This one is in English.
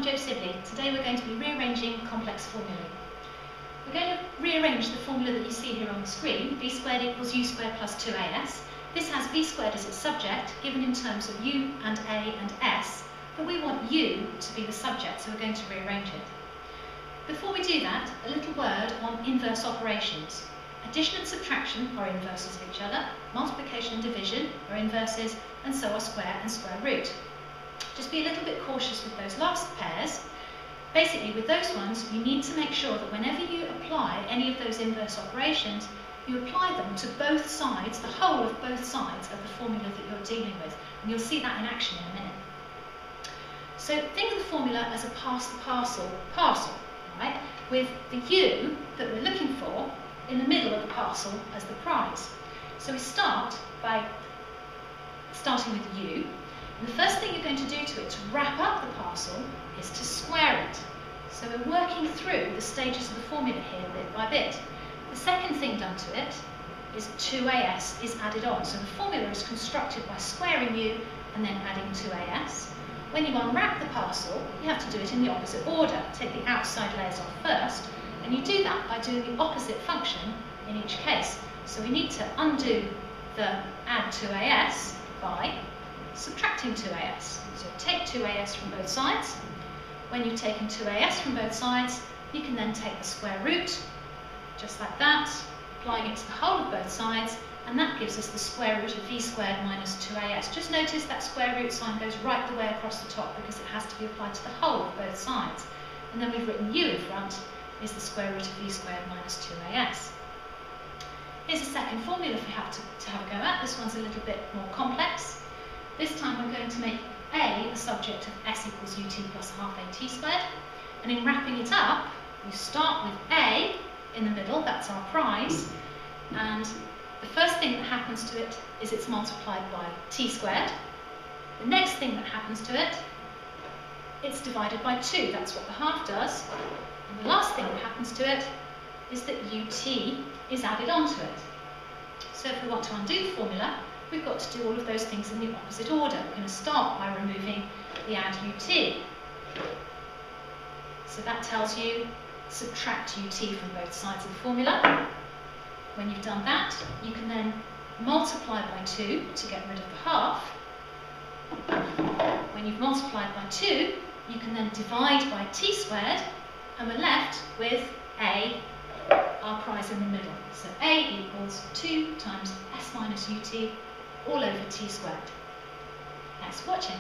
Today we're going to be rearranging complex formulae. We're going to rearrange the formula that you see here on the screen, v squared equals u squared plus 2as. This has v squared as its subject, given in terms of u and a and s, but we want u to be the subject, so we're going to rearrange it. Before we do that, a little word on inverse operations. Addition and subtraction are inverses of each other, multiplication and division are inverses, and so are square and square root. Just be a little bit cautious with those last pairs. Basically, with those ones, you need to make sure that whenever you apply any of those inverse operations, you apply them to both sides, the whole of both sides of the formula that you're dealing with. And you'll see that in action in a minute. So think of the formula as a parcel, right? With the u that we're looking for in the middle of the parcel as the prize. So we start by starting with u. And the first thing you're going to do to it to wrap up the parcel is to square it. So we're working through the stages of the formula here bit by bit. The second thing done to it is 2as is added on. So the formula is constructed by squaring u and then adding 2as. When you unwrap the parcel, you have to do it in the opposite order. Take the outside layers off first, and you do that by doing the opposite function in each case. So we need to undo the add 2as by subtracting 2as. So take 2as from both sides. When you've taken 2as from both sides, you can then take the square root, just like that, applying it to the whole of both sides, and that gives us the square root of v squared minus 2as. Just notice that square root sign goes right the way across the top because it has to be applied to the whole of both sides. And then we've written u in front is the square root of v squared minus 2as. Here's a second formula if we have to have a go at. This one's a little bit more complex. This time we're going to make a the subject of s equals ut plus half a t squared. And in wrapping it up, we start with a in the middle, that's our prize. And the first thing that happens to it is it's multiplied by t squared. The next thing that happens to it, it's divided by 2. That's what the half does. And the last thing that happens to it is that ut is added onto it. So if we want to undo the formula, we've got to do all of those things in the opposite order. We're going to start by removing the add ut. So that tells you subtract ut from both sides of the formula. When you've done that, you can then multiply by 2 to get rid of the half. When you've multiplied by 2, you can then divide by t squared, and we're left with a, our prize in the middle. So a equals 2 times s minus ut all over t squared. Thanks for watching.